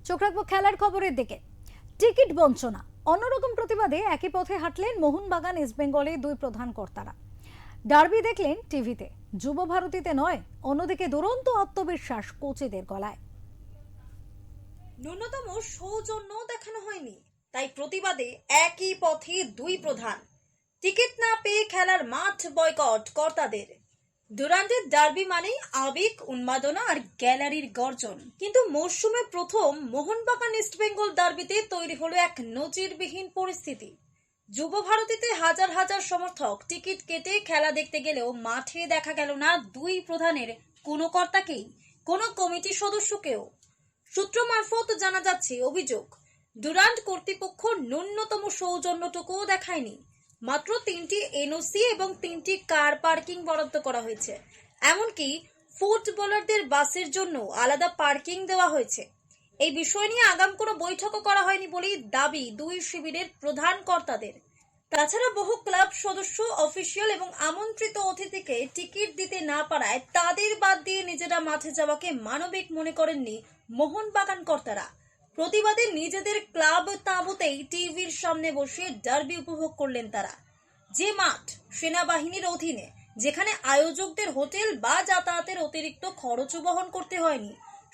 চোখ রাখবো খেলার খবরের দিকে। টিকিট বঞ্চনা, অন্যরকম প্রতিবাদে একই পথে হাঁটলেন মোহনবাগান ইস্ট বেঙ্গলের দুই প্রধান কর্তারা। ডার্বি দেখলেন টিভিতে, যুব ভারতীতে নয়। অন্যদিকে দুরন্ত আত্মবিশ্বাস কোচেদের গলায়। ন্যূনতম সৌজন্য দেখানো হয়নি, তাই প্রতিবাদে একই পথে দুই প্রধান। টিকিট না পেয়ে খেলার মাঠ বয়কট কর্তাদের। ডুরান্ডের ডার্বি মানেই আবেগ, উন্মাদনা আর গ্যালারির গর্জন। কিন্তু মরশুমে প্রথম মোহনবাগান ইস্ট বেঙ্গল ডার্বিতে তৈরি হলো এক নজিরবিহীন পরিস্থিতি। যুব ভারতীতে হাজার হাজার সমর্থক টিকিট কেটে খেলা দেখতে গেলেও মাঠে দেখা গেল না দুই প্রধানের কোনো কর্তাকেই, কোনো কমিটি সদস্যকেও। সূত্র মারফত জানা যাচ্ছে, অভিযোগ ডুরান্ড কর্তৃপক্ষ ন্যূনতম সৌজন্যটুকুও দেখায়নি। মাত্র 3টি এনওসি এবং 3টি কার পার্কিং বরাদ্দ করা হয়েছে। এমনকি ফুটবলারদের বাসের জন্য আলাদা পার্কিং দেওয়া হয়েছে। এই বিষয় নিয়ে আগাম কোনো বৈঠকও করা হয়নি বলেই দাবি দুই শিবিরের প্রধান কর্তাদের। তাছাড়া বহু ক্লাব সদস্য, অফিসিয়াল এবং আমন্ত্রিত অতিথিকে টিকিট দিতে না পারায় তাদের বাদ দিয়ে নিজেরা মাঠে যাওয়াকে মানবিক মনে করেননি মোহনবাগান কর্তারা। প্রতিবাদে নিজেদের ক্লাব তাঁবুতেই টিভির সামনে বসে ডার্বি উপভোগ করলেন তারা। যে মাঠ সেনাবাহিনীর অধীনে, যেখানে আয়োজকদের হোটেল বা যাতায়াতের অতিরিক্ত খরচও বহন করতে হয়নি,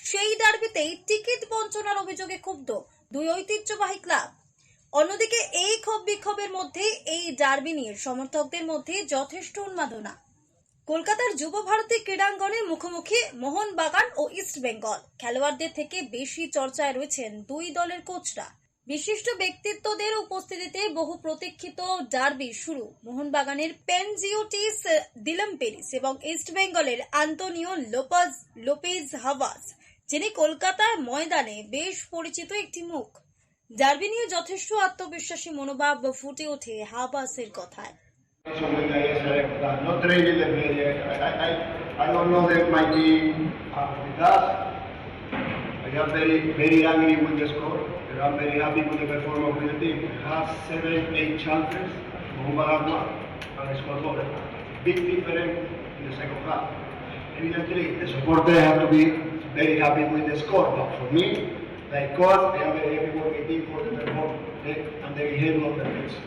সেই ডার্বিতেই টিকিট বঞ্চনার অভিযোগে ক্ষুব্ধ দুই ঐতিহ্যবাহী ক্লাব। অন্যদিকে এই ক্ষোভ বিক্ষোভের মধ্যে এই ডার্বি নিয়ে সমর্থকদের মধ্যে যথেষ্ট উন্মাদনা। কলকাতার যুব ভারতী ক্রীড়াঙ্গনের মুখোমুখি মোহনবাগান ও ইস্ট বেঙ্গল। খেলোয়াড়দের থেকে বেশি চর্চায় রয়েছেন দুই দলের কোচরা। বিশিষ্ট ব্যক্তিত্বদের উপস্থিতিতে বহু প্রতীক্ষিত ডার্বি শুরু। মোহনবাগানের পেনজিওটিস দিলাম্পেরিস এবং ইস্ট বেঙ্গলের আন্তোনিও লোপেজ হাভাস, যিনি কলকাতার ময়দানে বেশ পরিচিত একটি মুখ। ডার্বি নিয়ে যথেষ্ট আত্মবিশ্বাসী মনোভাব ফুটে ওঠে হাভাসের কথায়। Something like yesterday, but not really the media. I don't know that my team with us. I am very angry with the score. I'm very happy with the performance of the team. We have 7-8 chances. Mohamed won and scored goal. Big difference in the second half. Evidently, the supporters have to be very happy with the score. But for me, like coach, I am very happy with the team for the performance and the behavior of the pitch.